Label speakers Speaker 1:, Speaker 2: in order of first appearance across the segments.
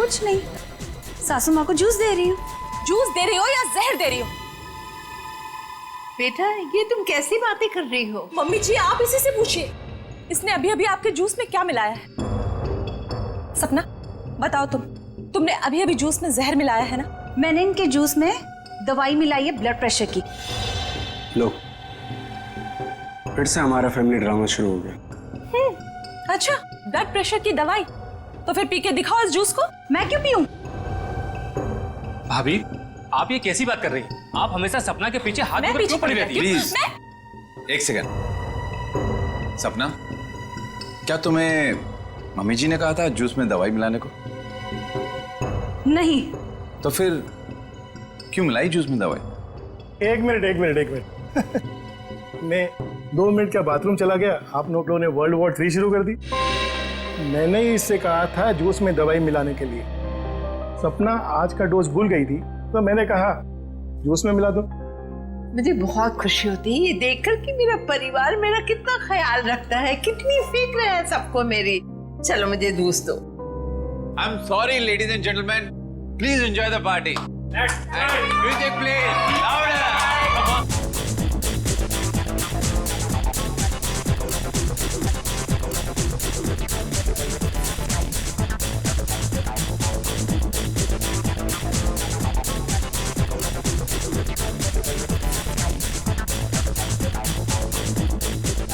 Speaker 1: कुछ नहीं, सासू माँ को जूस दे रही हूँ।
Speaker 2: जूस दे रही हो या जहर दे रही हो?
Speaker 3: बेटा ये तुम कैसी बातें कर रही हो?
Speaker 2: मम्मी जी आप इसी से पूछिए, इसने अभी अभी आपके जूस में क्या मिलाया है? सपना बताओ, तुमने अभी अभी जूस में जहर मिलाया है ना?
Speaker 1: मैंने इनके जूस में दवाई मिलाई है ब्लड प्रेशर की।
Speaker 4: लो, फिर से हमारा फैमिली ड्रामा शुरू हो गया।
Speaker 2: अच्छा, ब्लड प्रेशर की दवाई? तो फिर पी के दिखाओ इस जूस को।
Speaker 1: मैं क्यों पीऊं?
Speaker 5: भाभी आप ये कैसी बात कर रही हैं? आप हमेशा सपना के पीछे हाथ
Speaker 2: मैं
Speaker 5: धोकर क्यों पड़ी
Speaker 2: पीछे
Speaker 5: रहती हैं?
Speaker 6: प्लीज एक सेकंड। सपना, क्या तुम्हें मम्मी जी ने कहा था जूस में दवाई मिलाने को?
Speaker 1: नहीं।
Speaker 6: तो फिर क्यों मिलाई जूस में दवाई?
Speaker 7: एक मिनट मैं 2 मिनट का बाथरूम चला गया, आप लोगों ने वर्ल्ड वॉर 3 शुरू कर दी। मैंने ही इससे कहा था जूस में दवाई मिलाने के लिए। सपना आज का डोज भूल गई थी तो मैंने कहा जूस में मिला दो।
Speaker 3: मुझे बहुत खुशी होती है ये देखकर कि मेरा परिवार मेरा कितना ख्याल रखता है, कितनी फिक्र है सबको मेरी। चलो मुझे जूस दो।
Speaker 6: I am sorry ladies and gentleman, please enjoy the party. Music please louder.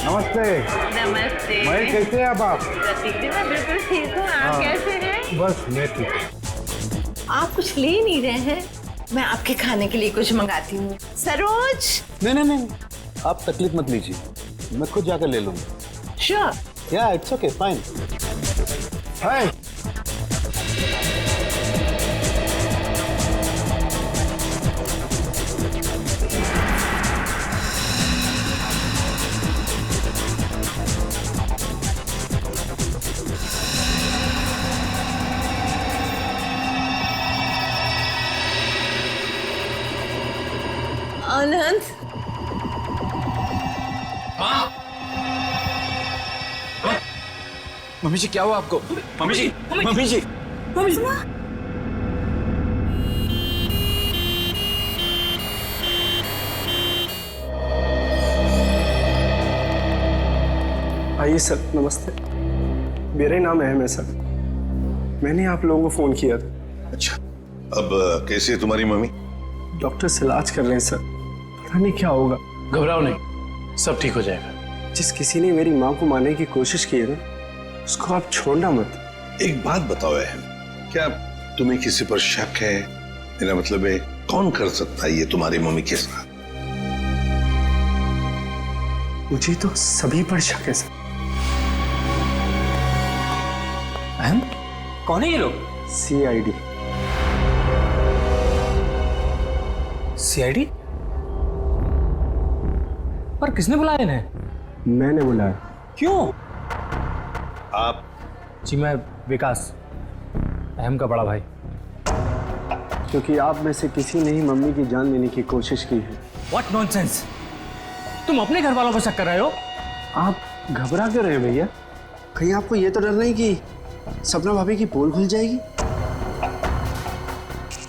Speaker 7: नमस्ते।
Speaker 3: नमस्ते।
Speaker 7: महेश कैसे हैं आप?
Speaker 3: प्रतीक जी मैं बिल्कुल ठीक हूँ, आप कैसे हैं?
Speaker 7: बस मैं ठीक हूँ।
Speaker 3: आप कुछ ले नहीं रहे हैं? मैं आपके खाने के लिए कुछ मंगाती हूँ। सरोज।
Speaker 8: नहीं, आप तकलीफ मत लीजिए, मैं खुद जाकर ले लूंगा।
Speaker 3: Sure.
Speaker 8: Yeah it's okay, fine.
Speaker 7: Hi.
Speaker 3: Anand.
Speaker 6: Mummy जी क्या हुआ आपको? मम्मी जी, मम्मी जी।
Speaker 4: आइए सर, नमस्ते। मेरा ही नाम अहम है सर, मैंने आप लोगों को फोन किया था।
Speaker 9: अच्छा, अब कैसी है तुम्हारी मम्मी?
Speaker 4: डॉक्टर से इलाज कर रहे हैं सर, पता नहीं क्या होगा।
Speaker 5: घबराओ नहीं, सब ठीक हो जाएगा।
Speaker 4: जिस किसी ने मेरी माँ को मारने की कोशिश की है ना, उसको आप छोड़ना मत।
Speaker 9: एक बात बताओ अहम, क्या तुम्हें किसी पर शक है? मेरा मतलब है कौन कर सकता है ये तुम्हारी मम्मी के साथ?
Speaker 4: मुझे तो सभी पर शक है सर।
Speaker 5: अहम, कौन है ये लोग?
Speaker 4: CID।
Speaker 5: CID? पर किसने बुलाया इन्हें?
Speaker 4: मैंने बुलाया।
Speaker 5: क्यों?
Speaker 9: आप?
Speaker 5: जी मैं विकास, अहम का बड़ा भाई।
Speaker 4: क्योंकि आप में से किसी ने ही मम्मी की जान लेने की कोशिश की है।
Speaker 5: What nonsense! तुम अपने घर वालों पर शक कर रहे हो?
Speaker 4: आप घबरा क्यों रहे हैं भैया? कहीं आपको ये तो डर नहीं कि सपना भाभी की पोल खुल जाएगी?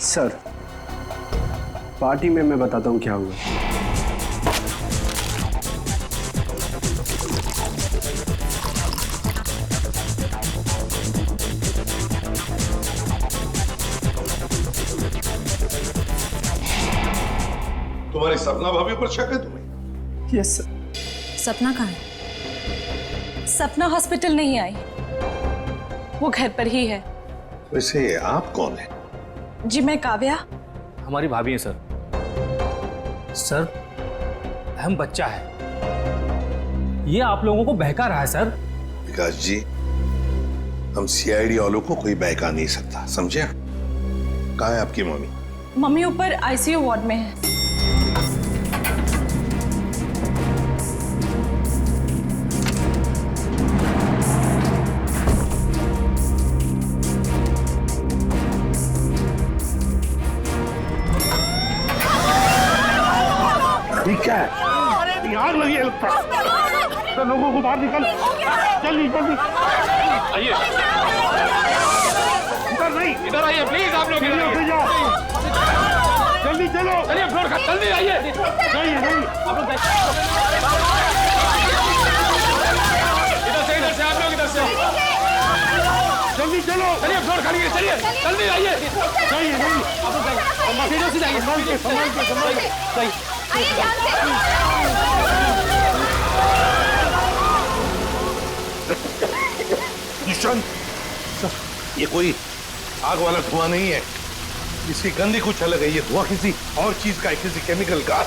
Speaker 4: सर, पार्टी में मैं बताता हूँ क्या हुआ।
Speaker 9: तुम्हारी सपना भाभी पर शक है तुम्हें?
Speaker 4: Yes sir.
Speaker 2: सपना कहाँ है? सपना हॉस्पिटल नहीं आई, वो घर पर ही है।
Speaker 9: वैसे आप कौन है?
Speaker 2: जी मैं काव्या।
Speaker 5: हमारी भाभी है सर। सर, अहम बच्चा है, ये आप लोगों को बहका रहा है सर।
Speaker 9: विकास जी, हम CID वालों को कोई बहका नहीं सकता, समझे? कहाँ है आपकी मम्मी?
Speaker 2: मम्मी ऊपर ICU वार्ड में है।
Speaker 7: क्या है? आग लगी है लगता है। तो लोगों को बाहर निकल, जल्दी जल्दी।
Speaker 5: आइए।
Speaker 9: डॉक्टर नहीं।
Speaker 10: इधर आइए प्लीज, आप लोग इधर आइए।
Speaker 9: जल्दी चलो।
Speaker 10: चलिए फ्लोर का, जल्दी आइए।
Speaker 9: नहीं नहीं,
Speaker 10: आप लोग इधर से आप लोग इधर से
Speaker 9: जल्दी चलो।
Speaker 10: चलिए फ्लोर खाली है, चलिए जल्दी आइए।
Speaker 9: नहीं नहीं,
Speaker 10: आप लोग जाइए, सीधे से जाइए,
Speaker 9: संभाल के
Speaker 10: जाइए।
Speaker 9: ईशान, ये कोई आग वाला धुआं नहीं है, इसकी गंदी कुछ अलग है। ये धुआं किसी और चीज का है, किसी केमिकल का।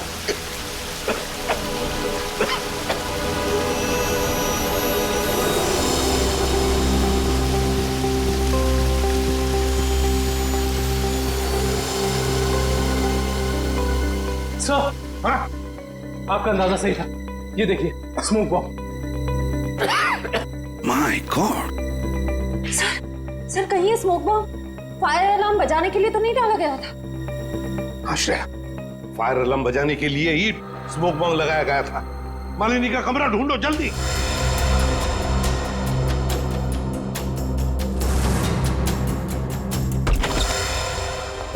Speaker 5: सर,
Speaker 9: हाँ?
Speaker 5: आपका अंदाजा सही था। ये देखिए, smoke bomb.
Speaker 9: My God,
Speaker 1: sir कहीं ये स्मोक बॉम्ब फायर अलार्म बजाने के लिए तो नहीं डाला गया था?
Speaker 9: आश्रय, फायर अलार्म बजाने के लिए ही स्मोक बॉम्ब लगाया गया था। मालिनी का कमरा ढूंढो जल्दी।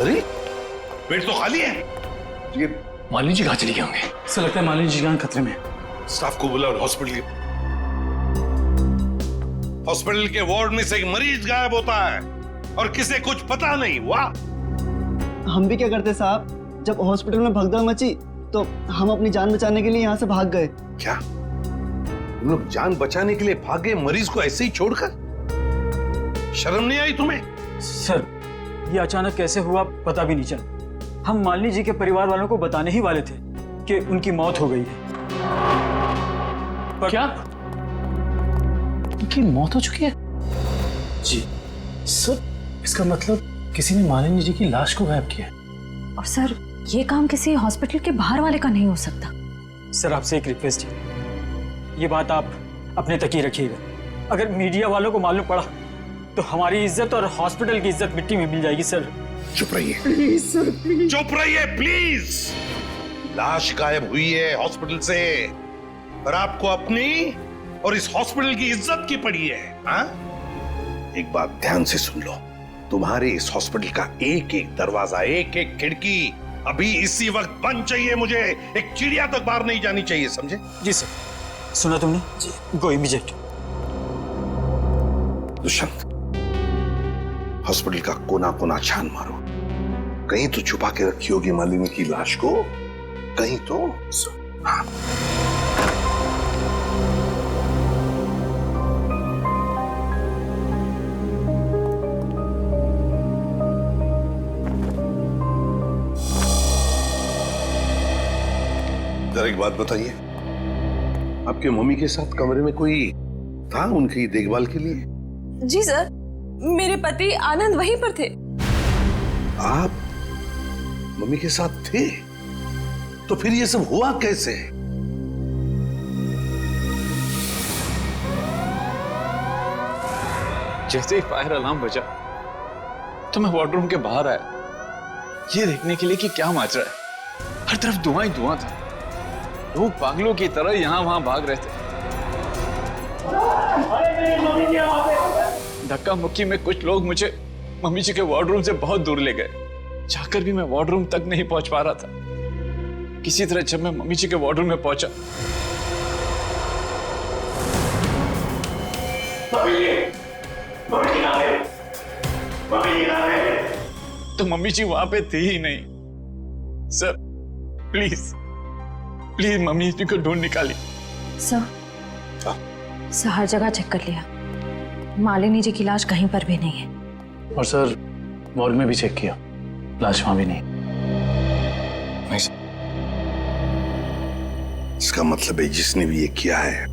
Speaker 9: अरे बेड तो खाली है। ये
Speaker 5: मालिनी जी कहाँ चली गए होंगे? ऐसा लगता है मालिनी जी जान खतरे में।
Speaker 9: स्टाफ को बुलाओ और हॉस्पिटल के वार्ड में से एक मरीज गायब होता है और किसे कुछ पता नहीं। वाह,
Speaker 11: हम भी क्या करते साहब, जब हॉस्पिटल में भगदड़ मची तो हम अपनी जान बचाने के लिए यहाँ से भाग गए।
Speaker 9: क्या तुम लोग जान बचाने के लिए भागे, मरीज को ऐसे ही छोड़कर? शर्म नहीं आई तुम्हें?
Speaker 5: सर, ये अचानक कैसे हुआ पता भी नहीं चला। हम मालिनी जी के परिवार वालों को बताने ही वाले थे कि उनकी मौत हो गई है। पर क्या उनकी मौत हो चुकी है? जी सर, इसका मतलब किसी ने मालिनी जी की लाश को गायब किया है।
Speaker 1: और सर ये काम किसी हॉस्पिटल के बाहर वाले का नहीं हो सकता।
Speaker 5: सर आपसे एक रिक्वेस्ट है, ये बात आप अपने तक ही रखिएगा। अगर मीडिया वालों को मालूम पड़ा तो हमारी इज्जत और हॉस्पिटल की इज्जत मिट्टी में मिल जाएगी। सर
Speaker 9: चुप रहिए प्लीज सर, प्लीज चुप रहिए प्लीज। लाश गायब हुई है हॉस्पिटल से और आपको अपनी और इस हॉस्पिटल की इज्जत की पड़ी है। हाँ? एक बात ध्यान से सुन लो, तुम्हारे इस हॉस्पिटल का एक एक दरवाजा, एक एक खिड़की अभी इसी वक्त बंद चाहिए। मुझे एक चिड़िया तक बाहर नहीं जानी चाहिए, समझे?
Speaker 5: जी सर, सुना तुमने? जी, गो इमीडिएट।
Speaker 9: दुष्यंत, हॉस्पिटल का कोना कोना छान मारो, कहीं तो छुपा के रखी होगी मालिनी की लाश को, कहीं तो। हाँ। जरा एक बात बताइए, आपके मम्मी के साथ कमरे में कोई था उनकी देखभाल के लिए?
Speaker 2: जी सर, मेरे पति आनंद वहीं पर थे।
Speaker 9: आप मम्मी के साथ थे? तो फिर ये सब हुआ कैसे?
Speaker 6: जैसे ही फायर अलार्म बजा तो मैं वार्डरूम के बाहर आया, ये देखने के लिए कि क्या माजरा है। हर तरफ धुआं ही धुआं था, लोग पागलों की तरह यहां वहां भाग रहे थे। धक्का मुक्की में कुछ लोग मुझे मम्मी जी के वार्डरूम से बहुत दूर ले गए। जाकर भी मैं वार्डरूम तक नहीं पहुंच पा रहा था। किसी तरह जब मैं मम्मी जी के वार्डरूम में पहुंचा तो मम्मी जी वहां पे थी ही नहीं। सर प्लीज प्लीज मम्मी जी को ढूंढ निकालिए।
Speaker 1: सर हर जगह चेक कर लिया, मालिनी जी की लाश कहीं पर भी नहीं है।
Speaker 5: और सर मॉर्ग में भी चेक किया, लाश वहां भी नहीं।
Speaker 9: इसका मतलब है जिसने भी ये किया है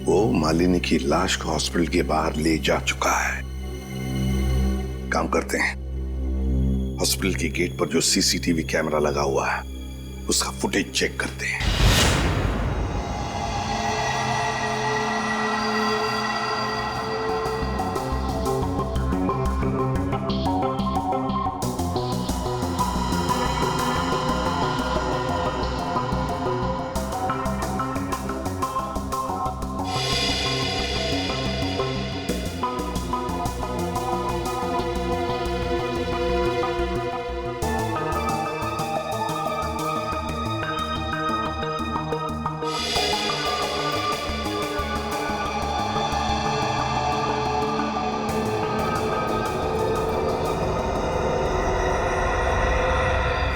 Speaker 9: वो मालिनी की लाश को हॉस्पिटल के बाहर ले जा चुका है। काम करते हैं, हॉस्पिटल के गेट पर जो सीसीटीवी कैमरा लगा हुआ है उसका फुटेज चेक करते हैं।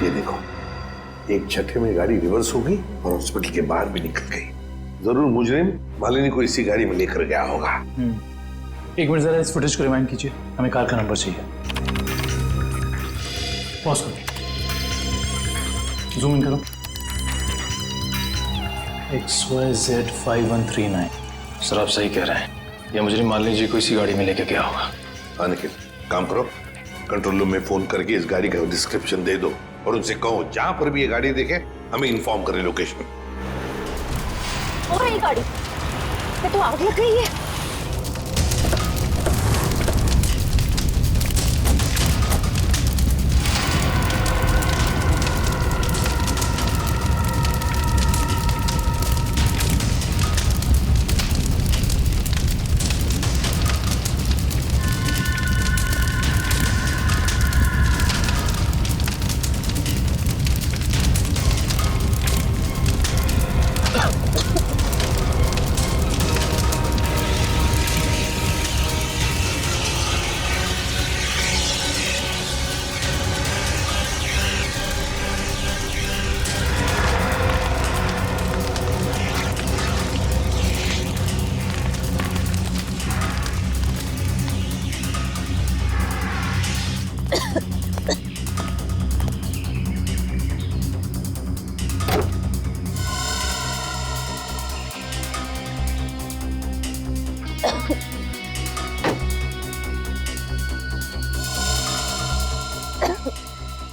Speaker 9: ये देखो, एक झटके में गाड़ी रिवर्स हो गई और हॉस्पिटल के बाहर भी निकल गई। जरूर मुजरिम मालिनी को इसी गाड़ी में लेकर गया होगा।
Speaker 8: एक मिनट जरा इस फुटेज को रिमाइंड कीजिए, हमें कार का नंबर चाहिए। पॉज करो, जूम इन करो। XYZ5139। सर आप सही कह रहे हैं, या मुजरिम मालिनी जी को इसी गाड़ी में लेके गया होगा।
Speaker 9: हाँ निखिल, काम करो, कंट्रोल रूम में फोन करके इस गाड़ी का डिस्क्रिप्शन दे दो और उनसे कहो जहां पर भी ये गाड़ी देखे हमें इन्फॉर्म करें लोकेशन।
Speaker 1: और ये गाड़ी ये तो आग लग गई है।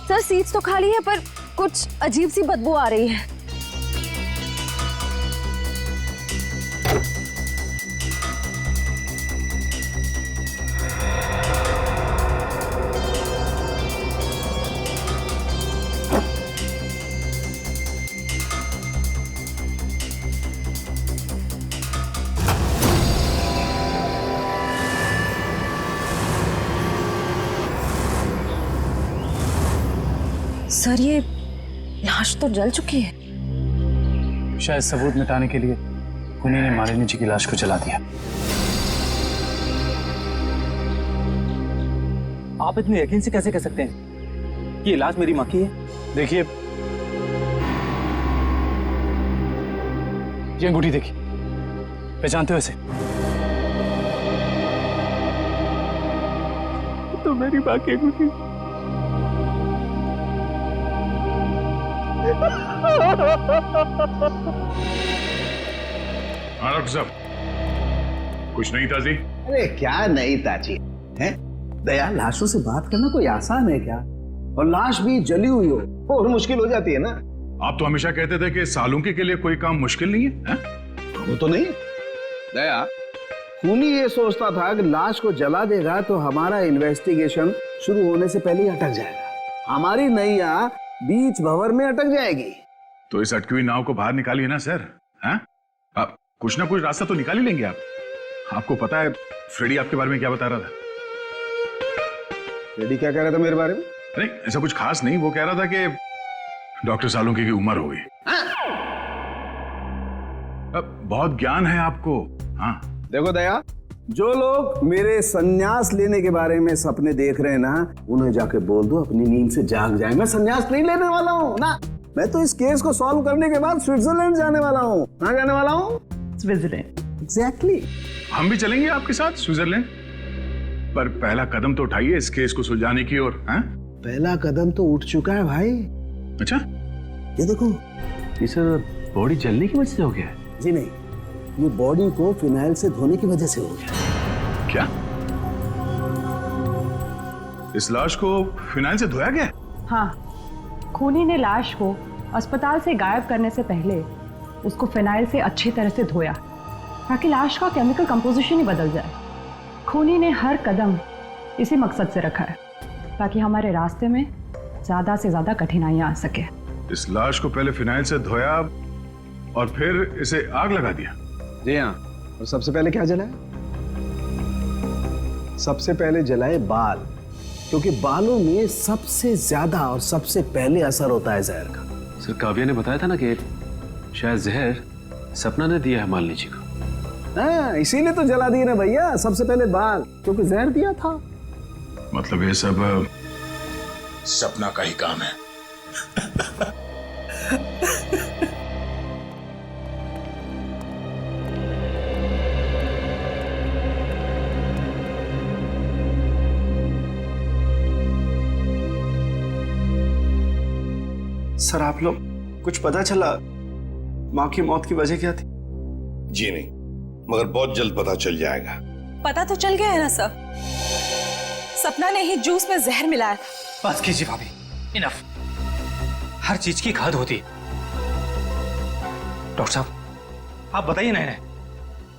Speaker 1: सर सीट्स तो खाली है पर कुछ अजीब सी बदबू आ रही है। सर ये लाश तो जल चुकी है।
Speaker 8: शायद सबूत मिटाने के लिए खूनी ने मालिनी जी की लाश को जला दिया।
Speaker 10: आप इतने यकीन से कैसे कह सकते हैं कि ये लाश मेरी माँ की है?
Speaker 8: देखिए, ये अंगूठी देखिए, पहचानते हो इसे?
Speaker 10: तो मेरी माँ की अंगूठी।
Speaker 9: हाँ डॉक्टर साहब, कुछ नहीं ताजी?
Speaker 12: अरे क्या नहीं ताजी है? दया, लाशों से बात करना कोई आसान है क्या? और लाश भी जली हुई हो और मुश्किल हो जाती है ना।
Speaker 9: आप तो हमेशा कहते थे कि सालुंकी के लिए कोई काम मुश्किल नहीं है,
Speaker 12: वो तो नहीं दया, खूनी ये सोचता था कि लाश को जला देगा तो हमारा इन्वेस्टिगेशन शुरू होने से पहले ही अटक जाएगा, हमारी नैया बीच भंवर में अटक जाएगी।
Speaker 9: तो इस अटकी हुई नाव को बाहर निकालिए ना सर। हैं? आप कुछ ना कुछ रास्ता तो निकाल ही लेंगे आप। आपको पता है फ्रेडी आपके बारे में क्या बता रहा था?
Speaker 12: फ्रेडी क्या कह रहा था मेरे बारे में?
Speaker 9: नहीं, ऐसा कुछ खास नहीं। वो कह रहा था कि डॉक्टर सालुंकी की उम्र हो गई। अब बहुत ज्ञान है आपको। हाँ
Speaker 12: देखो दया, जो लोग मेरे संन्यास लेने के बारे में सपने देख रहे हैं ना, उन्हें जाके बोल दो अपनी नींद से जाग जाए। मैं संन्यास नहीं लेने वाला हूँ ना, मैं तो इस केस को सॉल्व करने के बाद स्विट्जरलैंड जाने वाला हूँ। कहाँ जाने वाला हूँ? स्विट्जरलैंड। एग्जैक्टली।
Speaker 9: हम भी चलेंगे आपके साथ स्विट्जरलैंड, पर पहला कदम तो उठाइए इस केस को सुलझाने की ओर।
Speaker 12: पहला कदम तो उठ चुका है भाई।
Speaker 9: अच्छा,
Speaker 12: ये देखो,
Speaker 8: ये सर बॉडी जलने की वजह से हो गया है?
Speaker 12: जी नहीं, ये बॉडी को फिनाइल से धोने की वजह से हो गया।
Speaker 9: क्या? इस लाश को फिनाइल से धोया गया?
Speaker 13: हाँ, खूनी ने लाश को अस्पताल से गायब करने से पहले उसको फिनाइल से अच्छी तरह से धोया ताकि लाश का केमिकल कंपोजिशन ही बदल जाए। खूनी ने हर कदम इसी मकसद से रखा है ताकि हमारे रास्ते में ज्यादा से ज्यादा कठिनाइयां आ सके।
Speaker 9: इस लाश को पहले फिनाइल से धोया और फिर इसे आग लगा दिया?
Speaker 12: जी हाँ। और सबसे पहले क्या जलाए? सबसे पहले जलाए बाल, क्योंकि बालों में सबसे ज्यादा और सबसे पहले असर होता है जहर का।
Speaker 8: सर काव्या ने बताया था ना कि शायद जहर सपना ने दिया है मालिनी जी को।
Speaker 12: हाँ, इसीलिए तो जला दिए ना भैया, सबसे पहले बाल, क्योंकि जहर दिया था।
Speaker 9: मतलब ये सब सपना का ही काम है?
Speaker 4: सर आप लोग कुछ पता चला माँ की मौत की वजह क्या थी?
Speaker 9: जी नहीं, मगर बहुत जल्द पता चल जाएगा।
Speaker 2: पता तो चल गया है ना सर, सपना ने ही जूस में जहर मिलाया था।
Speaker 10: बस कीजिए भाभी, इनफ। हर चीज की खाद होती है। डॉक्टर साहब आप बताइए ना इन्हें।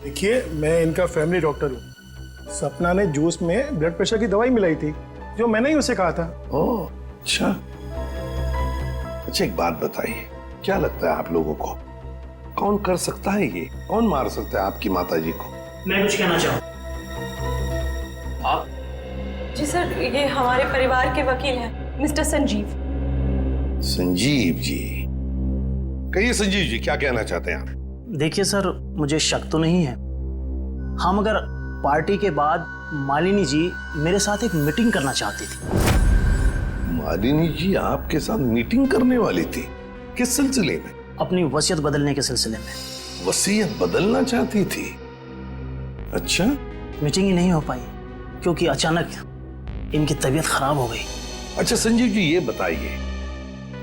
Speaker 7: देखिए, मैं इनका फैमिली डॉक्टर हूँ। सपना ने जूस में ब्लड प्रेशर की दवाई मिलाई थी, जो मैंने ही उसे कहा था।
Speaker 9: ओह अच्छा। अच्छा एक बात बताइए, क्या लगता है आप लोगों को कौन कर सकता है ये? कौन मार सकता है आपकी माता जी को?
Speaker 10: मैं कुछ कहना चाहूँ। आप?
Speaker 2: जी सर, ये हमारे परिवार के वकील हैं, मिस्टर संजीव।
Speaker 9: संजीव जी, कहिए संजीव जी, क्या कहना चाहते हैं आप?
Speaker 14: देखिए सर, मुझे शक तो नहीं है। हाँ, मगर पार्टी के बाद मालिनी जी मेरे साथ एक मीटिंग करना चाहती थी।
Speaker 9: मालिनी जी आपके साथ मीटिंग करने वाली थी? किस सिलसिले में?
Speaker 14: अपनी वसीयत बदलने के सिलसिले में।
Speaker 9: वसीयत बदलना चाहती थी? अच्छा।
Speaker 14: मीटिंग ही नहीं हो पाई क्योंकि अचानक इनकी तबीयत खराब हो गई।
Speaker 9: अच्छा संजीव जी, ये बताइए,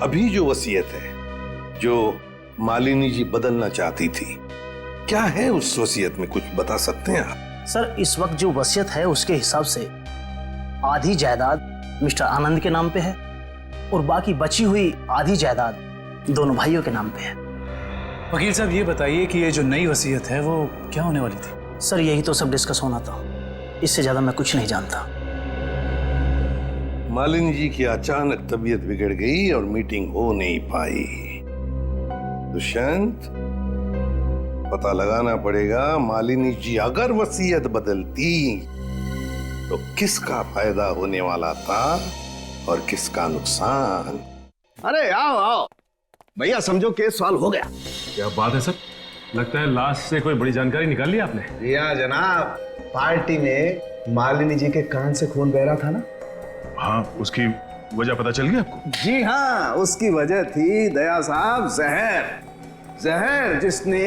Speaker 9: अभी जो वसीयत है जो मालिनी जी बदलना चाहती थी, क्या है उस वसीयत में? कुछ बता सकते हैं आप?
Speaker 14: सर, इस वक्त जो वसीयत है उसके हिसाब से आधी जायदाद मिस्टर आनंद के नाम पे है और बाकी बची हुई आधी जायदाद दोनों भाइयों के नाम पे है।
Speaker 10: वकील साहब ये बताइए कि ये जो नई वसीयत है वो क्या होने वाली थी?
Speaker 14: सर, यही तो सब डिस्कस होना था, इससे ज्यादा मैं कुछ नहीं जानता।
Speaker 9: मालिनी जी की अचानक तबीयत बिगड़ गई और मीटिंग हो नहीं पाई। दुष्यंत, पता लगाना पड़ेगा मालिनी जी अगर वसीयत बदलती तो किसका फायदा होने वाला था और किसका नुकसान।
Speaker 12: अरे आओ आओ भैया, समझो केस सॉल्व हो गया।
Speaker 8: क्या बात है सर, लगता है लाश से कोई बड़ी जानकारी निकाल ली आपने।
Speaker 12: रिया जनाब, पार्टी में मालिनी जी के कान से खून बह रहा था ना।
Speaker 8: हाँ, उसकी वजह पता चल गई आपको?
Speaker 12: जी हाँ, उसकी वजह थी दया साहब जहर। जहर जिसने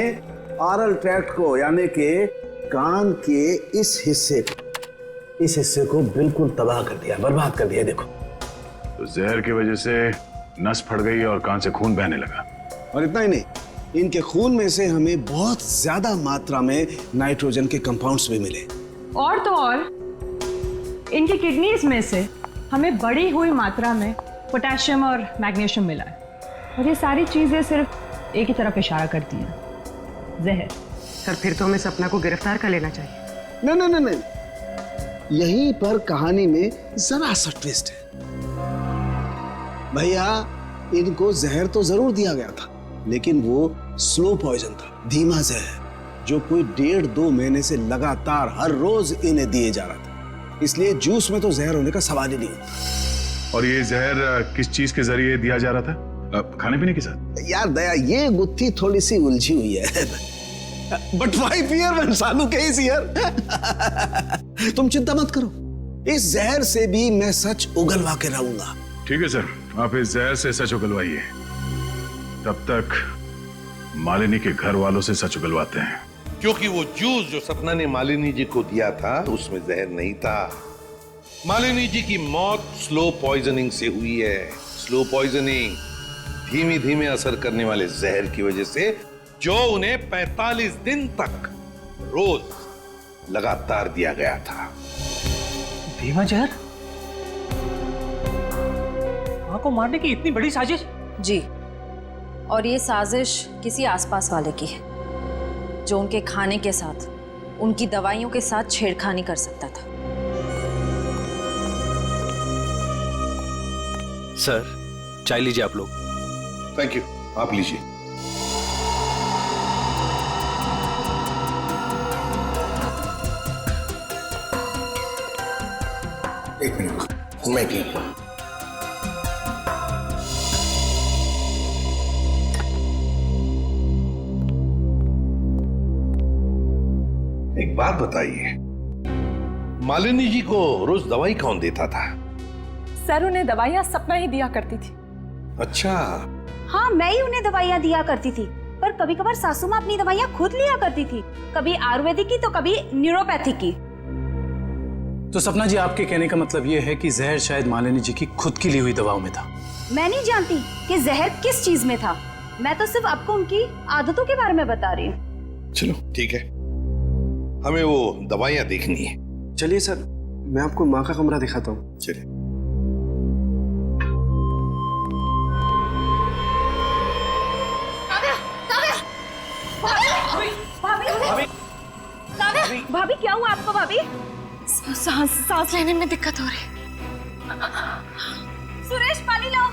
Speaker 12: ऑरल ट्रैक्ट को यानी कि कान के इस हिस्से को बिल्कुल तबाह कर दिया, बर्बाद कर दिया। देखो,
Speaker 8: तो जहर की वजह से नस फट गई और कान से खून बहने लगा।
Speaker 12: और इतना ही नहीं, इनके खून में से हमें बहुत ज्यादा मात्रा में नाइट्रोजन के कंपाउंड्स भी मिले।
Speaker 13: और तो और इनकी किडनीज में से हमें बढ़ी हुई मात्रा में पोटेशियम और मैग्नीशियम मिला है। और ये सारी चीजें सिर्फ एक ही तरफ इशारा करती हैं, जहर।
Speaker 15: सर, फिर तो हमें सपना को गिरफ्तार कर लेना चाहिए।
Speaker 12: नहीं, यहीं पर कहानी में जरा सा ट्विस्ट है। भैया, इनको जहर तो जरूर दिया गया था, लेकिन वो स्लो पॉइजन था, धीमा जहर, जो कोई 1.5-2 महीने से लगातार हर रोज इन्हें दिए जा रहा था। इसलिए जूस में तो जहर होने का सवाल ही नहीं होता।
Speaker 8: और ये जहर किस चीज के जरिए दिया जा रहा था? खाने पीने के साथ?
Speaker 12: यार दया, ये गुत्थी थोड़ी सी उलझी हुई है। बट वाई फियर व्हेन सालू के इज हियर? तुम चिंता मत करो, इस जहर से भी मैं सच उगलवा के रहूंगा।
Speaker 8: ठीक है सर, आप इस जहर से सच उगलवाइए, तब तक मालिनी के घर वालों से सच उगलवाते हैं।
Speaker 9: क्योंकि वो जूस जो सपना ने मालिनी जी को दिया था उसमें जहर नहीं था। मालिनी जी की मौत स्लो पॉइजनिंग से हुई है। स्लो पॉइजनिंग, धीमे धीमे असर करने वाले जहर की वजह से, जो उन्हें 45 दिन तक रोज लगातार दिया गया था।
Speaker 10: धीमा जहर? मां को मारने की इतनी बड़ी साजिश?
Speaker 1: जी, और ये साजिश किसी आसपास वाले की है, जो उनके खाने के साथ, उनकी दवाइयों के साथ छेड़खानी कर सकता था।
Speaker 8: सर, चाय लीजिए आप लोग।
Speaker 9: थैंक यू, आप लीजिए। एक मिनट, मैं पी लूं। एक बात बताइए, मालिनी जी को रोज दवाई कौन देता था?
Speaker 2: सर, उन्हें दवाइयां सपना ही दिया करती थी।
Speaker 9: अच्छा।
Speaker 16: हाँ, मैं ही उन्हें दवाइयाँ दिया करती थी, पर कभी कभार सासू माँ अपनी दवाइयाँ खुद लिया करती थी, कभी आयुर्वेदिक की तो कभी न्यूरोपैथिक की।
Speaker 10: तो सपना जी, आपके कहने का मतलब ये है कि जहर शायद मालिनी जी की खुद की ली हुई दवाओं में था?
Speaker 16: मैं नहीं जानती कि जहर किस चीज में था, मैं तो सिर्फ आपको उनकी आदतों के बारे में बता रही हूँ।
Speaker 9: चलो ठीक है, हमें वो दवाइयाँ देखनी है।
Speaker 4: चलिए सर, मैं आपको माँ का कमरा दिखाता हूँ।
Speaker 9: चलिए।
Speaker 16: भाभी क्या हुआ आपको? भाभी
Speaker 2: सांस लेने में दिक्कत हो रही।
Speaker 16: सुरेश, पानी लाओ।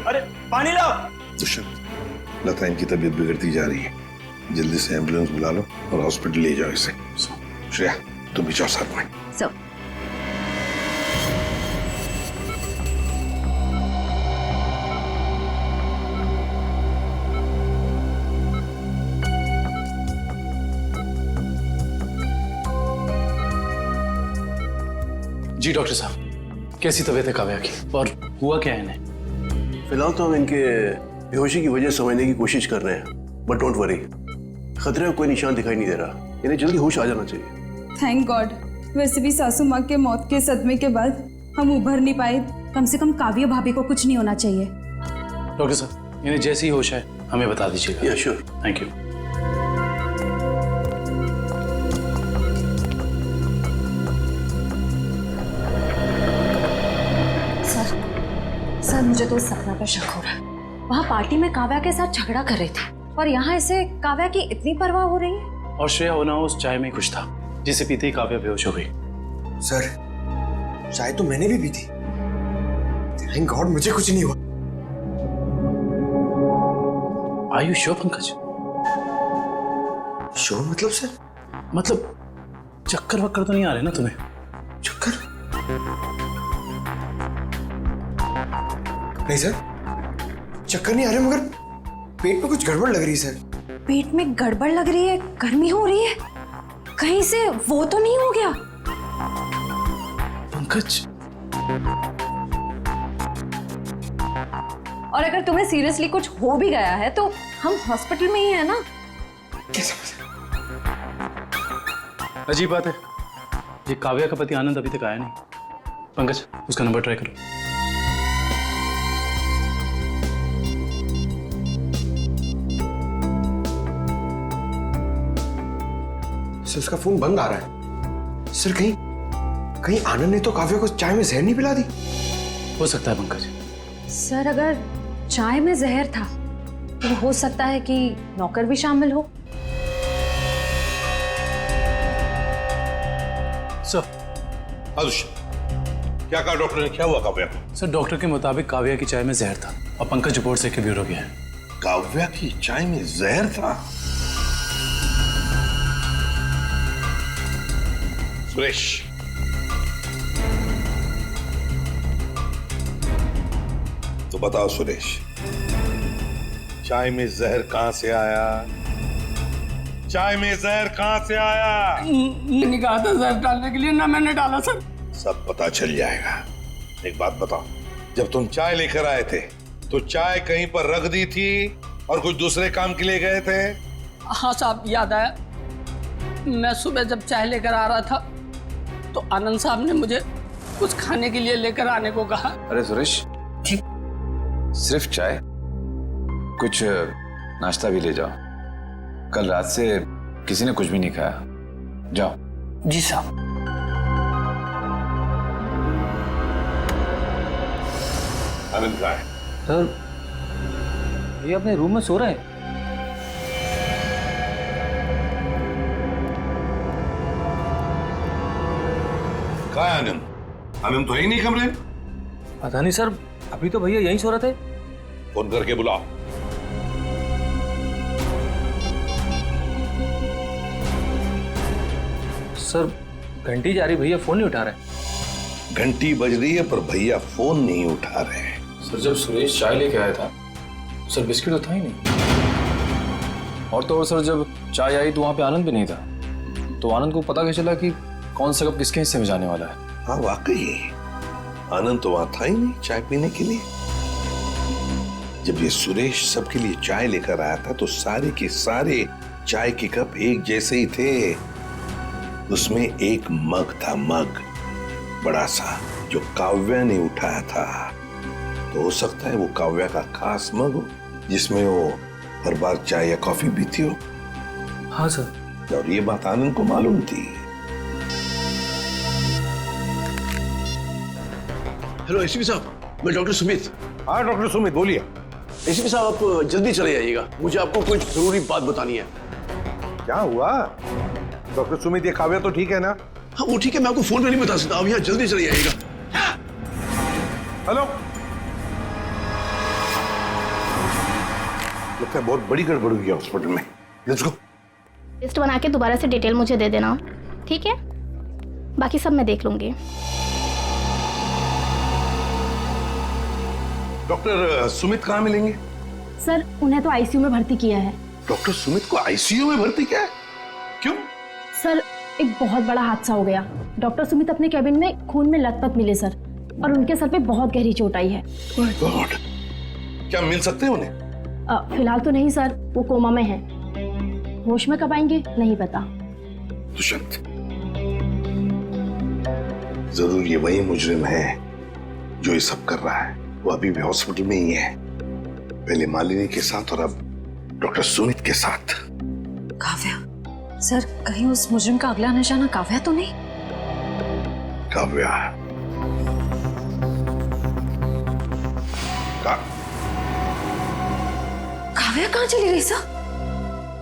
Speaker 5: अरे पानी लाओ।
Speaker 9: दुष्यंत, लता इनकी तबीयत बिगड़ती जा रही है, जल्दी से एम्बुलेंस बुला लो और हॉस्पिटल ले जाओ इसे। श्रेया, तुम भी जाओ साथ में।
Speaker 10: जी डॉक्टर साहब, कैसी तबीयत है काव्या की और हुआ क्या है इन्हें?
Speaker 17: फिलहाल तो हम इनके बेहोशी की वजह समझने की कोशिश कर रहे हैं, बट डोंट वरी, खतरे का कोई निशान दिखाई नहीं दे रहा। इन्हें जल्दी होश आ जाना चाहिए।
Speaker 18: Thank God. वैसे भी सासू माँ के मौत के सदमे के बाद हम उभर नहीं पाए।
Speaker 16: कम से कम काव्य भाभी को कुछ नहीं होना चाहिए।
Speaker 10: डॉक्टर साहब, इन्हें जैसी होश है हमें बता दीजिएगा।
Speaker 17: या श्योर।
Speaker 10: Thank you.
Speaker 1: सर, मुझे तो सपना पर शक हो रहा है। वहाँ पार्टी में काव्या के साथ झगड़ा कर रही थी और यहाँ इसे काव्या की इतनी परवाह हो रही है।
Speaker 10: और श्रेया होना उस चाय में कुछ था जिसे पीते ही काव्या बेहोश हो गई।
Speaker 19: सर, चाय तो मैंने भी पी थी। थैंक गॉड मुझे कुछ नहीं हुआ।
Speaker 10: Are you sure Pankaj?
Speaker 19: Sure मतलब सर?
Speaker 10: मतलब चक्कर वक्कर तो नहीं आ रहे ना तुम्हें?
Speaker 19: चक्कर? नहीं सर, चक्कर नहीं आ रहे, मगर पेट में कुछ गड़बड़ लग रही है सर।
Speaker 1: पेट में गड़बड़ लग रही है, गर्मी हो रही है, कहीं से वो तो नहीं हो गया?
Speaker 10: पंकज,
Speaker 1: और अगर तुम्हें सीरियसली कुछ हो भी गया है तो हम हॉस्पिटल में ही है ना।
Speaker 10: अजीब बात है, ये काव्या का पति आनंद अभी तक आया नहीं। पंकज, उसका नंबर ट्राई करो।
Speaker 19: सर, उसका फोन बंद आ रहा है। सर, कहीं आनंद ने तो काव्या को चाय में जहर नहीं पिला दी?
Speaker 10: हो सकता है पंकज।
Speaker 1: सर, अगर चाय में जहर था तो हो सकता है कि नौकर भी शामिल हो।
Speaker 10: सर,
Speaker 9: क्या कहा डॉक्टर ने? क्या हुआ काव्या को?
Speaker 10: सर, डॉक्टर के मुताबिक काव्या की चाय में जहर था और पंकज रिपोर्ट से ब्यूरो गया है।
Speaker 9: काव्या की चाय में जहर था? सुरेश, तो बताओ सुरेश, चाय में जहर कहां से आया? चाय में जहर कहां से आया?
Speaker 20: मैंने कहा था जहर डालने के लिए, ना मैंने डाला सर।
Speaker 9: सब पता चल जाएगा। एक बात बताओ, जब तुम चाय लेकर आए थे तो चाय कहीं पर रख दी थी और कुछ दूसरे काम के लिए गए थे?
Speaker 20: हाँ साहब, याद आया। मैं सुबह जब चाय लेकर आ रहा था तो आनंद साहब ने मुझे कुछ खाने के लिए लेकर आने को कहा।
Speaker 6: अरे सुरेश, सिर्फ चाय? कुछ नाश्ता भी ले जाओ, कल रात से किसी ने कुछ भी नहीं खाया। जाओ।
Speaker 20: जी साहब।
Speaker 9: आनंद कहाँ है?
Speaker 5: सर, ये अपने रूम में सो रहे हैं।
Speaker 9: कहाँ है आनंद? आनंद तो है ही नहीं कमरे में।
Speaker 5: पता नहीं सर, अभी तो भैया यहीं सो रहे थे।
Speaker 9: फोन करके बुलाओ।
Speaker 5: सर, घंटी जा रही, भैया फोन नहीं उठा रहे।
Speaker 9: घंटी बज रही है पर भैया फोन नहीं उठा रहे हैं।
Speaker 6: सर, जब सुरेश चाय लेके आया था सर, बिस्किट तो था ही नहीं। और तो और सर, जब चाय आई तो वहां पे आनंद भी नहीं था, तो आनंद को पता कैसे चला कि कौन सा कप किसके हिस्से में जाने वाला है?
Speaker 9: हाँ वाकई, आनंद तो वहां था ही नहीं चाय पीने के लिए। जब ये सुरेश सबके लिए चाय लेकर आया था तो सारे के सारे चाय के कप एक जैसे ही थे। उसमें एक मग था, मग बड़ा सा, जो काव्या ने उठाया था। तो हो सकता है वो काव्या का खास मग हो जिसमें वो हर बार चाय या कॉफी पीती हो।
Speaker 10: हाँ सर।
Speaker 9: और ये बात आनंद को मालूम थी।
Speaker 17: हेलो एसीपी साहब, मैं डॉक्टर सुमित।
Speaker 9: हाँ डॉक्टर सुमित, बोलिए।
Speaker 17: एसीपी साहब, आप जल्दी चले आइएगा, मुझे आपको कुछ जरूरी बात बतानी है।
Speaker 9: क्या हुआ डॉक्टर सुमित? ये काव्या तो ठीक है ना?
Speaker 17: हाँ वो ठीक है, मैं आपको फोन पे नहीं बता सकता, आप यहाँ जल्दी चले आइएगा।
Speaker 9: हेलो, लगता है बहुत बड़ी गड़बड़ हुई है हॉस्पिटल में। Let's go.
Speaker 21: लिस्ट बना के दोबारा से डिटेल मुझे दे देना, ठीक है? बाकी सब मैं देख लूंगी।
Speaker 9: डॉक्टर सुमित कहाँ मिलेंगे?
Speaker 21: सर उन्हें तो आईसीयू में भर्ती किया है।
Speaker 9: डॉक्टर सुमित को आईसीयू में भर्ती किया है? क्यों?
Speaker 21: सर एक बहुत बड़ा हादसा हो गया। डॉक्टर सुमित अपने कैबिन में खून में लथपथ मिले सर, और उनके सर पे बहुत गहरी चोट आई है।
Speaker 9: माय गॉड, क्या मिल सकते हैं उन्हें?
Speaker 21: फिलहाल तो नहीं सर, वो कोमा में है। होश में कब आएंगे नहीं पता।
Speaker 9: दुष्यंत, जरूर ये वही मुजरिम है जो ये सब कर रहा है। वो अभी भी हॉस्पिटल में ही है, पहले मालिनी के साथ और अब डॉक्टर सुमित के साथ।
Speaker 1: काव्या सर, कहीं उस मुजरिम का अगला निशाना काव्या तो नहीं?
Speaker 9: काव्या
Speaker 1: काव्या कहाँ चली गई सर?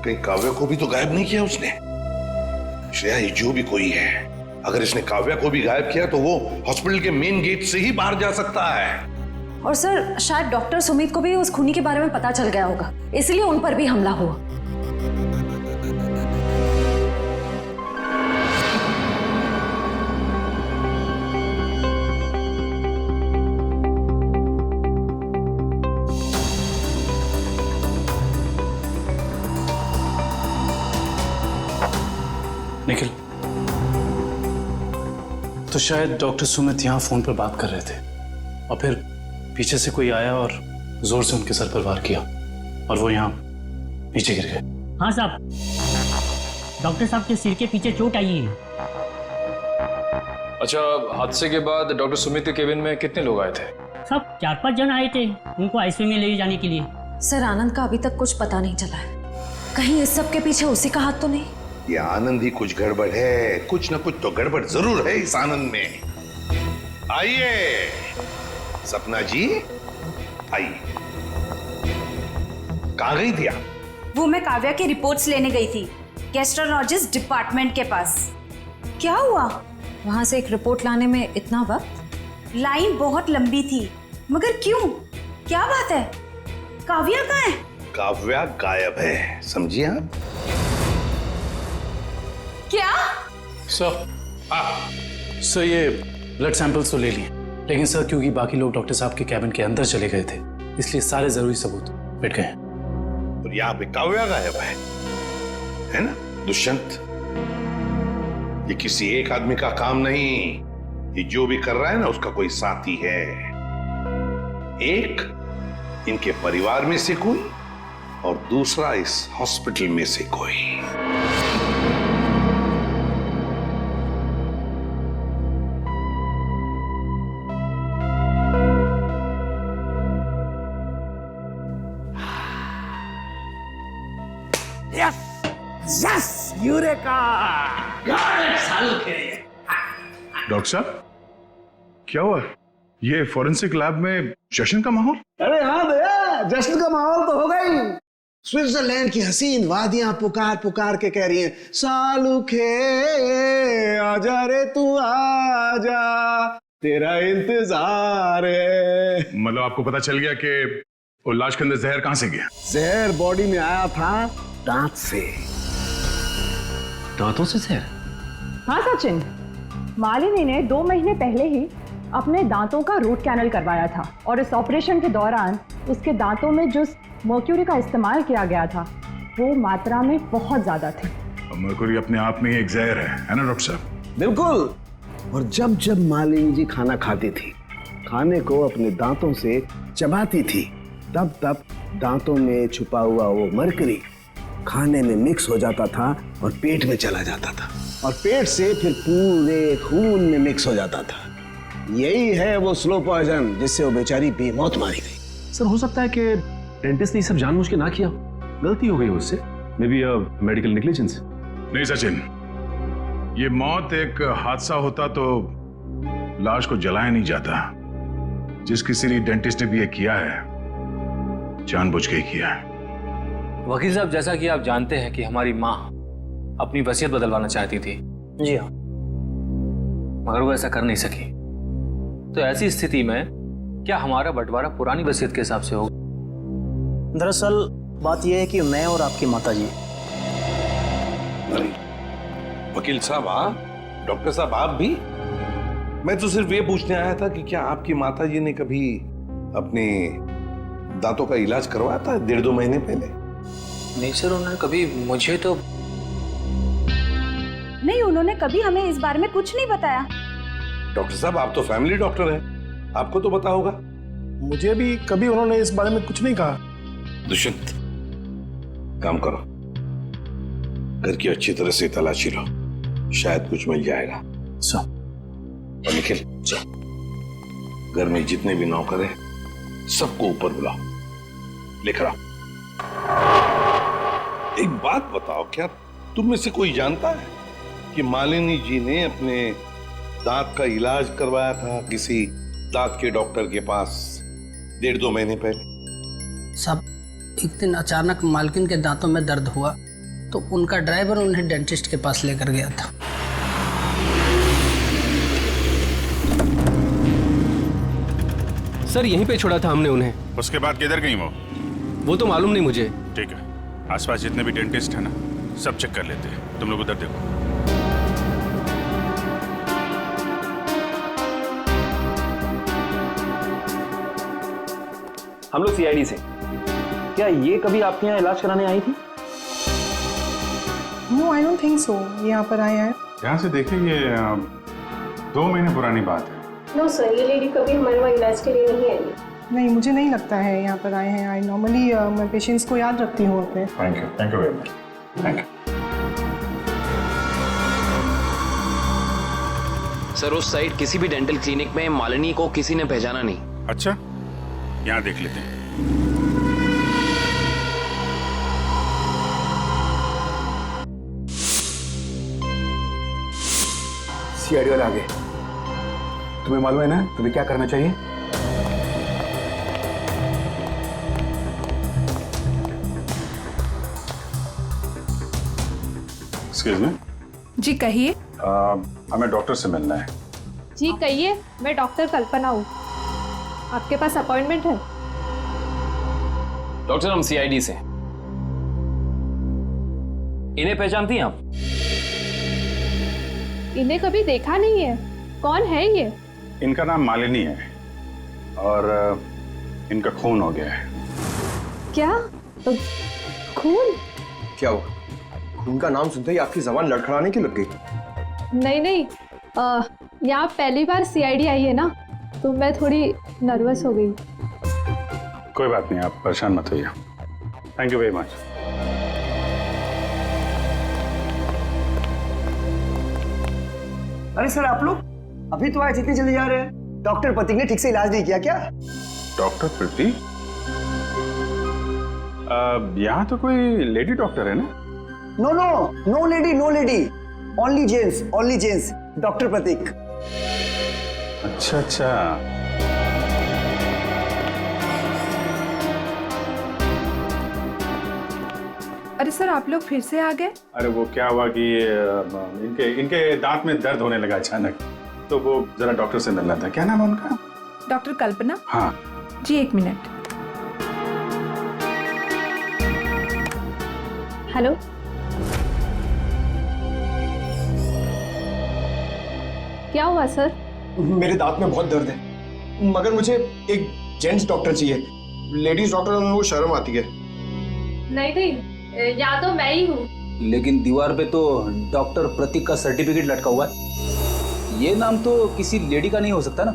Speaker 9: कहीं काव्या को भी तो गायब नहीं किया उसने? श्रेया, ये जो भी कोई है, अगर इसने काव्या को भी गायब किया तो वो हॉस्पिटल के मेन गेट से ही बाहर जा सकता है।
Speaker 1: और सर शायद डॉक्टर सुमित को भी उस खूनी के बारे में पता चल गया होगा, इसलिए उन पर भी हमला हुआ।
Speaker 10: निखिल, तो शायद डॉक्टर सुमित यहाँ फोन पर बात कर रहे थे और फिर पीछे से कोई आया और जोर से उनके सर पर वार किया और वो यहाँ नीचे गिर गए।
Speaker 22: हाँ साहब, डॉक्टर साहब के सिर के पीछे चोट आई है।
Speaker 23: अच्छा, हादसे के बाद डॉक्टर सुमित के केबिन में कितने लोग आए थे?
Speaker 22: सब 4-5 जन आए थे उनको आईसीयू में ले जाने के लिए।
Speaker 1: सर आनंद का अभी तक कुछ पता नहीं चला है, कहीं इस सब के पीछे उसी का हाथ तो नहीं?
Speaker 9: ये आनंद ही कुछ गड़बड़ है, कुछ ना कुछ तो गड़बड़ जरूर है इस आनंद में। आइए सपना जी, आइए। कहाँ गई थी आप?
Speaker 16: वो मैं काव्या की रिपोर्ट्स लेने गई थी गैस्ट्रोलॉजिस्ट डिपार्टमेंट के पास। क्या हुआ?
Speaker 1: वहां से एक रिपोर्ट लाने में इतना वक्त?
Speaker 16: लाइन बहुत लंबी थी, मगर क्यों? क्या बात है? काव्या कहाँ है?
Speaker 9: काव्या गायब है, समझिए आप?
Speaker 16: क्या?
Speaker 10: सर ये ब्लड सैंपल्स तो ले लिए, लेकिन सर क्योंकि बाकी लोग डॉक्टर साहब के कैबिन के अंदर चले गए थे, इसलिए सारे जरूरी सबूत मिट गए।
Speaker 9: और यहाँ पे काव्या गायब है ना दुष्यंत? ये किसी एक आदमी का काम नहीं, ये जो भी कर रहा है ना उसका कोई साथी है। एक इनके परिवार में से कोई और दूसरा इस हॉस्पिटल में से कोई।
Speaker 12: Yes, eureka!
Speaker 8: डॉक्टर साहब, क्या हुआ? ये फॉरेंसिक लैब में जश्न का माहौल?
Speaker 12: अरे हाँ भैया, जश्न का माहौल तो होगा ही। स्विट्जरलैंड की हसीन वादियां पुकार पुकार के कह रही हैं, सालुखे आजा रे तू आजा, तेरा इंतजार है।
Speaker 8: मतलब आपको पता चल गया कि वो लाश के अंदर जहर कहां से गया?
Speaker 12: जहर बॉडी में आया था दांत से।
Speaker 10: दांतों से जहर?
Speaker 13: हाँ सचिन, मालिनी ने 2 महीने पहले ही अपने दांतों का रूट कैनल करवाया था और इस ऑपरेशन के दौरान उसके दांतों में जो मर्क्यूरी का इस्तेमाल किया गया था वो मात्रा में बहुत ज्यादा थी।
Speaker 8: मर्क्यूरी अपने आप में एक जहर है ना डॉक्टर साहब?
Speaker 12: बिल्कुल। और जब जब मालिनी जी खाना खाती थी खाने को अपने दांतों से चबाती थी, तब तब दांतों में छुपा हुआ वो मरकरी खाने में मिक्स हो जाता था और पेट में चला जाता था, और पेट से फिर पूरे खून में मिक्स हो जाता था। यही है वो स्लो पॉइजन जिससे वो बेचारी बेमौत मारी गई।
Speaker 17: सर, हो सकता है कि डेंटिस्ट ने ये सब जानबूझ के ना किया, गलती हो गई उससे, मे बी मेडिकल नेग्लिजेंस।
Speaker 8: नहीं सचिन, ये मौत एक हादसा होता तो लाश को जलाया नहीं जाता। जिस किसी डेंटिस्ट ने भी ये किया है जानबूझ के ही किया है।
Speaker 23: वकील साहब, जैसा कि आप जानते हैं कि हमारी माँ अपनी वसीयत बदलवाना चाहती थी।
Speaker 14: जी हाँ।
Speaker 23: मगर वो ऐसा कर नहीं सकी। तो ऐसी स्थिति में क्या हमारा बंटवारा पुरानी वसीयत के हिसाब से होगा?
Speaker 14: दरअसल बात यह है कि मैं और आपकी माताजी।
Speaker 9: अरे वकील साहब आप, डॉक्टर साहब आप भी? मैं तो सिर्फ ये पूछने आया था कि क्या आपकी माताजी ने कभी अपने दांतों का इलाज करवाया था 1.5-2 महीने पहले?
Speaker 23: नहीं सर, उन्होंने कभी मुझे तो
Speaker 16: नहीं, उन्होंने कभी हमें इस बारे में कुछ नहीं बताया।
Speaker 9: डॉक्टर साहब आप तो फैमिली डॉक्टर हैं, आपको तो पता होगा।
Speaker 4: मुझे भी कभी उन्होंने इस बारे में कुछ नहीं कहा।
Speaker 9: दुष्यंत, काम करो, घर की अच्छी तरह से तलाशी लो, शायद कुछ मिल जाएगा। और निखिल, घर में जितने भी नौकर हैं सबको ऊपर बुलाओ, लेकर आओ। एक बात बताओ, क्या तुम में से कोई जानता है कि मालिनी जी ने अपने दांत का इलाज करवाया था किसी दांत के डॉक्टर के पास 1.5-2 महीने पहले?
Speaker 20: सब एक दिन अचानक मालकिन के दांतों में दर्द हुआ तो उनका ड्राइवर उन्हें डेंटिस्ट के पास लेकर गया था।
Speaker 3: सर, यहीं पे छोड़ा था हमने उन्हें।
Speaker 8: उसके बाद किधर गई
Speaker 3: वो तो मालूम नहीं मुझे।
Speaker 8: ठीक है, आसपास जितने भी डेंटिस्ट है ना सब चेक कर लेते हैं, तुम लोग उधर देखो।
Speaker 7: हम लोग सीआईडी से। क्या ये कभी आपके यहाँ इलाज कराने आई थी?
Speaker 11: No, I don't think so. यहाँ पर आए हैं।
Speaker 8: यहाँ से देखिए, ये 2 महीने पुरानी बात है।
Speaker 24: नो सर, ये लेडी कभी हमारे वहाँ इलाज के लिए नहीं आई।
Speaker 11: नहीं, मुझे नहीं लगता है यहाँ पर आए हैं। आई नॉर्मली मैं पेशेंट्स को याद रखती हूँ अपने।
Speaker 8: Thank you very much. Thank you
Speaker 7: sir, उस साइड किसी भी डेंटल क्लिनिक में मालिनी को किसी ने पहचाना नहीं।
Speaker 8: अच्छा, यहाँ देख लेते हैं।
Speaker 19: सीआईडी वाले आ गए। तुम्हें मालूम है ना तुम्हें क्या करना चाहिए?
Speaker 8: Excuse me.
Speaker 18: जी कहिए।
Speaker 8: हमें डॉक्टर से मिलना है।
Speaker 25: जी कहिए, मैं डॉक्टर कल्पना हूँ। आपके पास अपॉइंटमेंट है?
Speaker 7: डॉक्टर, हम सीआईडी से। इन्हें पहचानती हैं आप?
Speaker 25: इन्हें कभी देखा नहीं है। कौन है ये?
Speaker 8: इनका नाम मालिनी है और इनका खून हो गया है।
Speaker 25: क्या? खून?
Speaker 19: क्या हुआ? खून का नाम सुनते ही आपकी जबान लड़खड़ाने क्यों लग गई?
Speaker 25: नहीं नहीं, यहाँ पहली बार सीआईडी आई है ना, तो मैं थोड़ी नर्वस हो गई।
Speaker 8: कोई बात नहीं, आप परेशान मत होइए। Thank you very much.
Speaker 26: अरे सर, आप लोग अभी तो आए, इतनी जल्दी जा रहे हैं? डॉक्टर प्रतीक ने ठीक से इलाज नहीं किया क्या?
Speaker 8: डॉक्टर प्रतीक? यहाँ तो कोई लेडी डॉक्टर है ना?
Speaker 26: No no, no lady, no lady, only gents, only gents. Doctor Prateek.
Speaker 8: अच्छा अच्छा।
Speaker 18: अरे सर, आप लोग फिर से आ गए?
Speaker 8: अरे वो क्या हुआ कि इनके दांत में दर्द होने लगा अचानक, तो वो जरा डॉक्टर से मिलना था। क्या नाम है उनका?
Speaker 18: डॉक्टर कल्पना।
Speaker 8: हाँ
Speaker 18: जी, 1 मिनट।
Speaker 25: हेलो। क्या हुआ सर?
Speaker 19: मेरे दांत में बहुत दर्द है, मगर मुझे एक जेंट्स डॉक्टर चाहिए। लेडीज डॉक्टर में वो शर्म आती है।
Speaker 25: नहीं नहीं, या तो मैं ही हूँ।
Speaker 27: लेकिन दीवार पे तो डॉक्टर प्रतीक का सर्टिफिकेट लटका हुआ है। ये नाम तो किसी लेडी का नहीं हो सकता ना?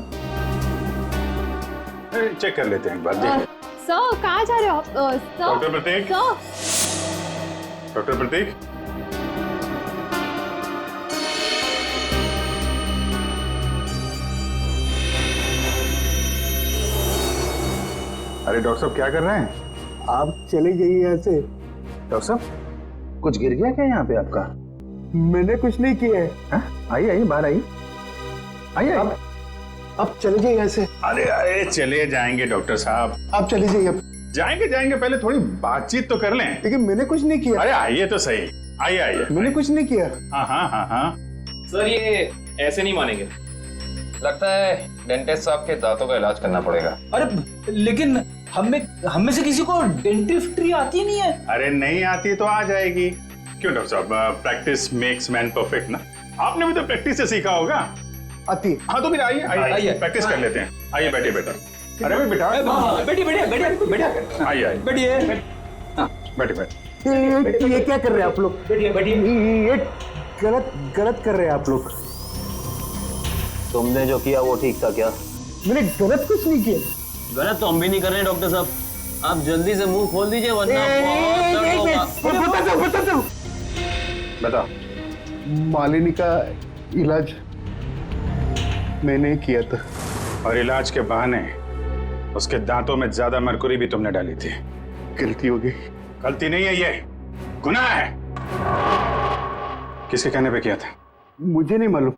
Speaker 8: चेक कर लेते हैं एक बार।
Speaker 25: सर कहाँ जा रहे हो आप?
Speaker 8: डॉक्टर प्रतीक। डॉक्टर प्रतीक, अरे डॉक्टर साहब क्या कर रहे हैं?
Speaker 12: आप चले जाइए यहाँ से।
Speaker 8: डॉक्टर साहब कुछ गिर गया क्या यहाँ पे आपका?
Speaker 12: मैंने कुछ नहीं किया है।
Speaker 8: आइए आइए, बाहर आइए, आइए।
Speaker 12: अब चले जाइए यहाँ से।
Speaker 8: अरे अरे चले जाएंगे डॉक्टर साहब,
Speaker 12: आप चले जाइए। अब
Speaker 8: जाएंगे जाएंगे, पहले थोड़ी बातचीत तो कर लें।
Speaker 12: लेकिन मैंने कुछ नहीं किया।
Speaker 8: अरे आइए तो सही, आइए आइए।
Speaker 12: मैंने कुछ नहीं किया।
Speaker 8: हाँ हाँ हाँ हाँ।
Speaker 3: सर ये ऐसे नहीं मानेंगे,
Speaker 7: लगता है डेंटिस्ट साहब के दांतों का इलाज करना पड़ेगा।
Speaker 27: अरे लेकिन हमें से किसी को डेंटिस्ट्री आती नहीं है।
Speaker 8: अरे नहीं आती तो आ जाएगी। क्यों डॉक्टर साहब, प्रैक्टिस मेक्स मैन परफेक्ट ना। आपने भी तो प्रैक्टिस से सीखा होगा।
Speaker 12: आती।
Speaker 8: हाँ तो फिर आइए आइए, प्रैक्टिस कर लेते हैं। आइए बैठिए बेटा। अरे भाई बेटा,
Speaker 27: बैठिए
Speaker 8: आइए आइए,
Speaker 27: बैठिए।
Speaker 8: बैठिए।
Speaker 12: ये क्या कर रहे हैं आप लोग? ये गलत कर रहे हैं आप लोग।
Speaker 27: तुमने जो किया वो ठीक था क्या?
Speaker 12: मैंने गलत कुछ नहीं किया।
Speaker 23: गलत तो हम भी नहीं कर रहे हैं डॉक्टर साहब, आप जल्दी से मुंह खोल दीजिए वरना
Speaker 8: बता।
Speaker 12: मालिनी का इलाज मैंने किया था।
Speaker 8: और इलाज के बहाने उसके दांतों में ज्यादा मरकुरी भी तुमने डाली थी।
Speaker 12: गलती हो गई।
Speaker 8: गलती नहीं है, ये गुनाह है। किसके कहने पे किया था?
Speaker 12: मुझे नहीं मालूम।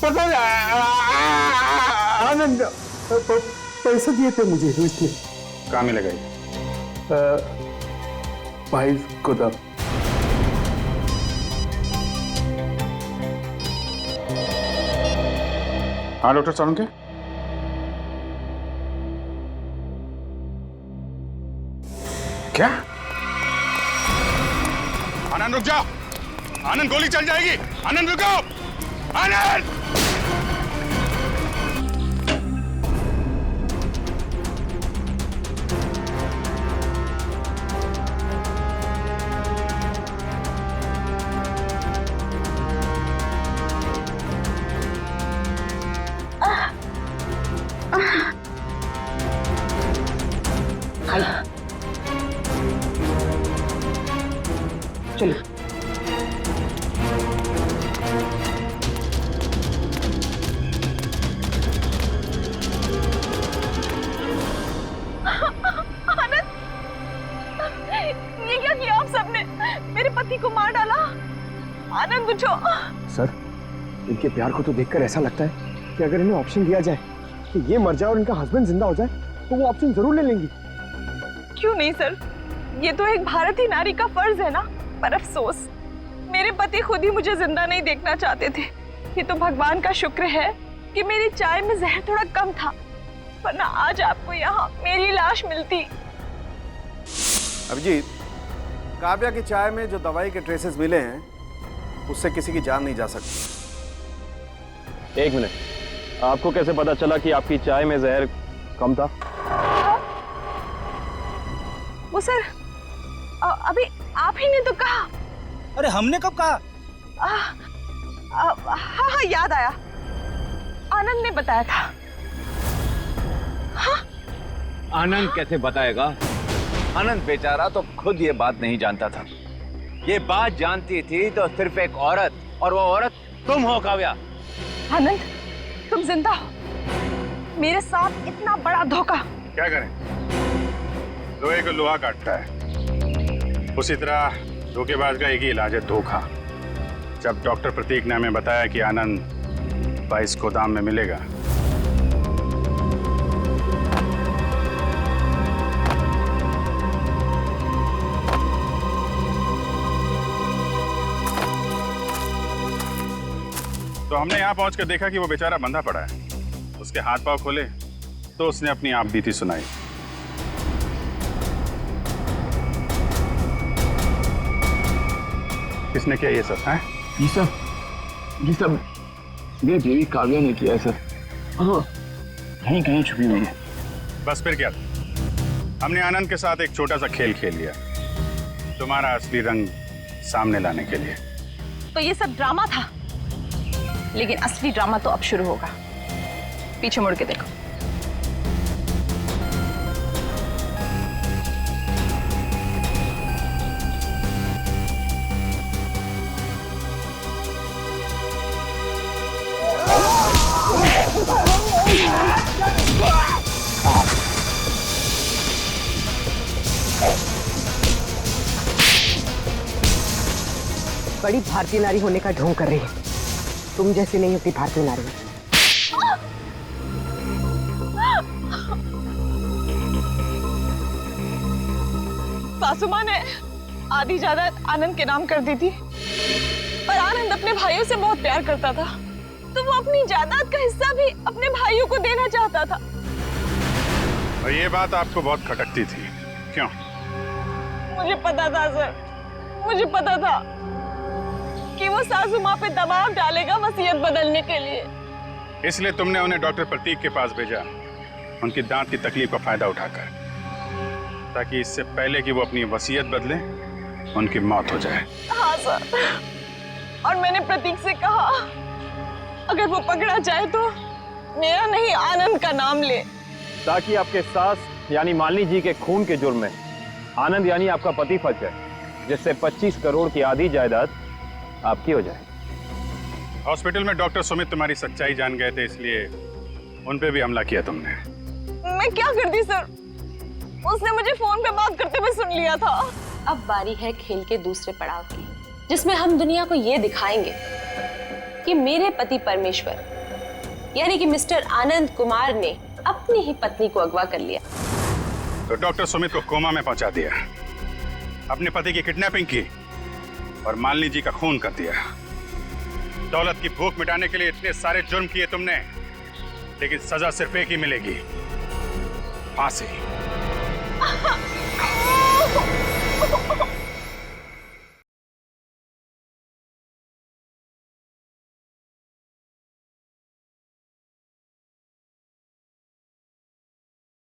Speaker 12: पता आनंद पैसे दिए थे मुझे इसलिए।
Speaker 8: कहाँ मिलेगा ये?
Speaker 12: भाई को था।
Speaker 8: हाँ डॉक्टर सालुंके, क्या? आनंद रुक जाओ, आनंद गोली चल जाएगी। आनंद रुको, आनंद।
Speaker 26: चलिए।
Speaker 13: ये क्या किया आप सबने? मेरे पति को मार डाला। आनंद उठो।
Speaker 4: सर, इनके प्यार को तो देखकर ऐसा लगता है कि अगर इन्हें ऑप्शन दिया जाए कि ये मर जाए और इनका हस्बैंड जिंदा हो जाए तो वो ऑप्शन जरूर ले लेंगी।
Speaker 13: क्यों नहीं सर, ये तो एक भारतीय नारी का फर्ज है ना। पर अफसोस मेरे पति खुद ही मुझे जिंदा नहीं देखना चाहते थे। ये तो भगवान का शुक्र है कि मेरी चाय में जहर थोड़ा कम था, वरना आज आपको यहाँ मेरी लाश मिलती।
Speaker 12: अभिजीत, काव्या की चाय में जो दवाई के ट्रेसेस मिले हैं उससे किसी की जान नहीं जा सकती।
Speaker 3: एक मिनट, आपको कैसे पता चला कि आपकी चाय में जहर कम था?
Speaker 13: वो सर, अभी आप ही ने तो कहा।
Speaker 27: अरे हमने कब कहा?
Speaker 13: हाँ याद आया, आनंद ने बताया था। हाँ?
Speaker 1: आनंद कैसे बताएगा? आनंद बेचारा तो खुद ये बात नहीं जानता था। ये बात जानती थी तो सिर्फ एक औरत, और वो औरत तुम हो काव्या।
Speaker 13: आनंद, तुम जिंदा हो। मेरे साथ इतना बड़ा धोखा।
Speaker 8: क्या करें, लोहे को लोहा काटता है, उसी तरह धोखेबाज का एक ही इलाज है, धोखा। जब डॉक्टर प्रतीक ने हमें बताया कि आनंद 22 गोदाम में मिलेगा, तो हमने यहाँ पहुंचकर देखा कि वो बेचारा बंधा पड़ा है। उसके हाथ पांव खोले तो उसने अपनी आप बीती सुनाई। किसने किया ये सब? है
Speaker 3: ये सब मेरी बीवी काव्या ने किया है सर। हाँ, कहीं कहीं छुपी हुई है।
Speaker 8: बस फिर क्या, हमने आनंद के साथ एक छोटा सा खेल खेल लिया, तुम्हारा असली रंग सामने लाने के लिए।
Speaker 13: तो ये सब ड्रामा था, लेकिन असली ड्रामा तो अब शुरू होगा। पीछे मुड़ के देखो।
Speaker 2: बड़ी भारतीय नारी होने का ढोंग कर रही है। तुम जैसी नहीं होती भारतीय नारी।
Speaker 13: सासू माँ ने आधी जायदाद आनंद के नाम कर दी थी, पर आनंद अपने भाइयों से बहुत प्यार करता था, तो वो अपनी जायदाद का हिस्सा भी अपने भाइयों को देना चाहता था।
Speaker 8: और ये बात आपको बहुत खटकती थी, क्यों?
Speaker 13: मुझे पता था सर, मुझे पता था कि वो सासू माँ पे दबाव डालेगा वसीयत बदलने के लिए।
Speaker 8: इसलिए तुमने उन्हें डॉक्टर प्रतीक के पास भेजा, उनकी दांत की तकलीफ का फायदा उठाकर, ताकि इससे पहले कि वो अपनी वसीयत बदले उनकी मौत हो जाए।
Speaker 13: हाँ सर, और मैंने प्रतीक से कहा अगर वो पकड़ा जाए तो मेरा नहीं आनंद का नाम ले,
Speaker 4: ताकि आपके सास यानी मालिनी जी के खून के जुर्म में आनंद यानी आपका पति फंस जाए, जिससे 25 करोड़ की आधी जायदाद आपकी हो जाए।
Speaker 8: हॉस्पिटल में डॉक्टर सुमित तुम्हारी सच्चाई जान गए थे, इसलिए उन पे भी हमला किया तुमने।
Speaker 13: मैं क्या करती सर, उसने मुझे फोन पे बात करते हुए सुन लिया था।
Speaker 5: अब बारी है खेल के दूसरे पड़ाव की, जिसमें हम दुनिया को ये दिखाएंगे कि मेरे पति परमेश्वर यानी कि मिस्टर आनंद कुमार ने अपनी ही पत्नी को अगवा कर लिया।
Speaker 8: तो डॉक्टर सुमित को कोमा में पहुंचा दिया, अपने पति की किडनैपिंग की और मालिनी जी का खून कर दिया। दौलत की भूख मिटाने के लिए इतने सारे जुर्म किए तुमने, लेकिन सजा सिर्फ एक ही मिलेगी, फांसी।